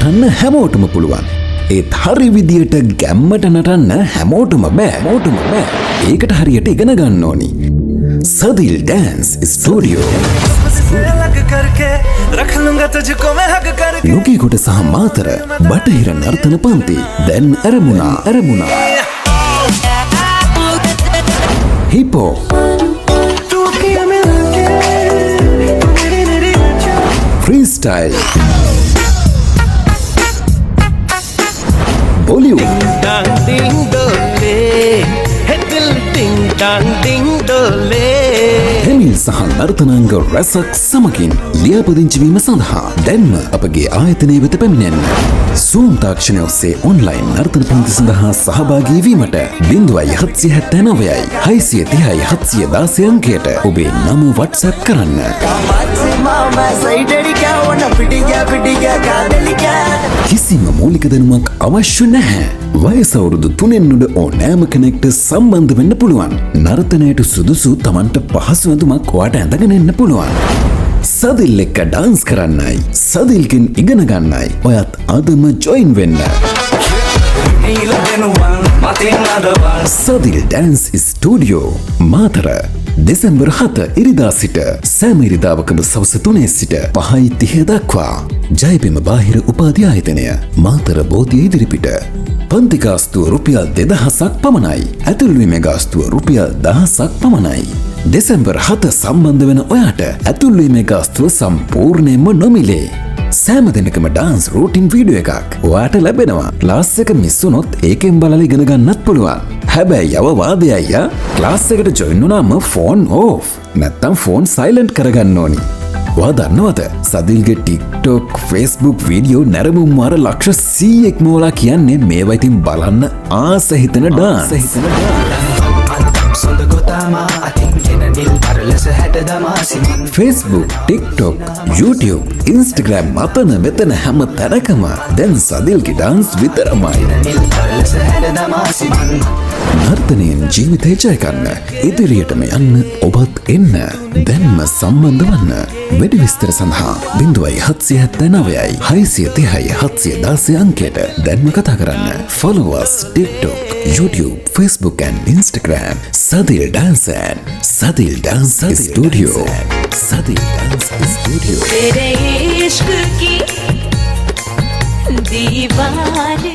නටන්න හැමෝටම පුළුවන්. ඒත් හරි විදියට ගැම්මට නටන්න හැමෝටම බෑ. ඒකට හරියට ඉගෙන ගන්න ඕනි. සදිල් ඩෑන්ස් ස්ටුඩියෝ. නුගේගොඩ සහ මාතර බටහිර නර්තන පන්ති දැන් ඇරමුණා. හිපෝ freestyle Bollywood Tamil සහ නර්තනාංග රසක් සමගින් ලියාපදිංචි සඳහා දැන්ම අපගේ ආයතනය වෙත පැමිණෙන්න. Zoom තාක්ෂණය ඔස්සේ ඔන්ලයින් නර්තන පන්ති සඳහා සහභාගී වීමට 0779 630 716 අංකයට ඔබේ නම WhatsApp කරන්න. කිසිම මූලික දැනුමක් අවශ්‍ය නැහැ. වයස අවුරුදු 3න් උඩ ඕනෑම කෙනෙක්ට සම්බන්ධ වෙන්න පුළුවන්. නර්තනයට සුදුසු Tamanට පහසු ඇඳුමක් ඔයාට ඇඳගෙන එන්න පුළුවන්. සදිල් එක්ක ඩාන්ස් කරන්නයි, සදිල්ගෙන් ඉගෙන ගන්නයි ඔයත් අදම ජොයින් වෙන්න. සදිල් ඩෑන්ස් ස්ටුඩියෝ මාතර දෙසැම්බර් 7 ඉරිදා සිට සෑම ඉරිදාවකම සවස 3 සිට 5:30 දක්වා ජයබිම බාහිර උපාධි ආයතනය මාතර බෝධිය ඉදිරිපිට. පන්ති ගාස්තුව රුපියල් 2000ක් පමණයි. ඇතුල්වීමේ ගාස්තුව රුපියල් 1000ක් පමණයි. දෙසැම්බර් 7 සම්බන්ධ වෙන ඔයාට ඇතුල්වීමේ ගාස්තුව සම්පූර්ණයෙන්ම නොමිලේ. සෑම දිනකම ඩාන්ස් රූටින් වීඩියෝ එකක් ඔයාට ලැබෙනවා. ක්ලාස් එක මිස් වුණොත් ඒකෙන් බලලා ඉගෙන ගන්නත් පුළුවන්. හැබැයි අවවාදය අයියා, ක්ලාස් එකට ජොයින් වුණාම ෆෝන් ඕෆ්. නැත්තම් ෆෝන් සයිලන්ට් කරගන්න ඕනි. ඔයා දන්නවද? සදිල්ගේ TikTok, Facebook වීඩියෝ නැරඹුම් මාර ලක්ෂ 100ක්ම ඔයාලා කියන්නේ මේවා ඉතින් බලන්න ආස හිතෙන dance. Facebook, TikTok, YouTube, Instagram අතන මෙතන හැම තැනකම දැන් සදිල්ගේ ඩාන්ස් විතරමයි. නර්තනයෙන් ජීවිතය ජය ගන්න, ඉදිරියටම යන්න ඔබත් එන්න. දැන්ම සම්බන්ධ වන්න. වැඩි විස්තර සඳහා 0779 630 716 අංකයට දැන්ම කතා කරන්න. Follow us TikTok, YouTube, Facebook and Instagram. Sadil Dance and Sadil Dance Studio. Sadil Dance Studio. तेरे इश्क की दीवार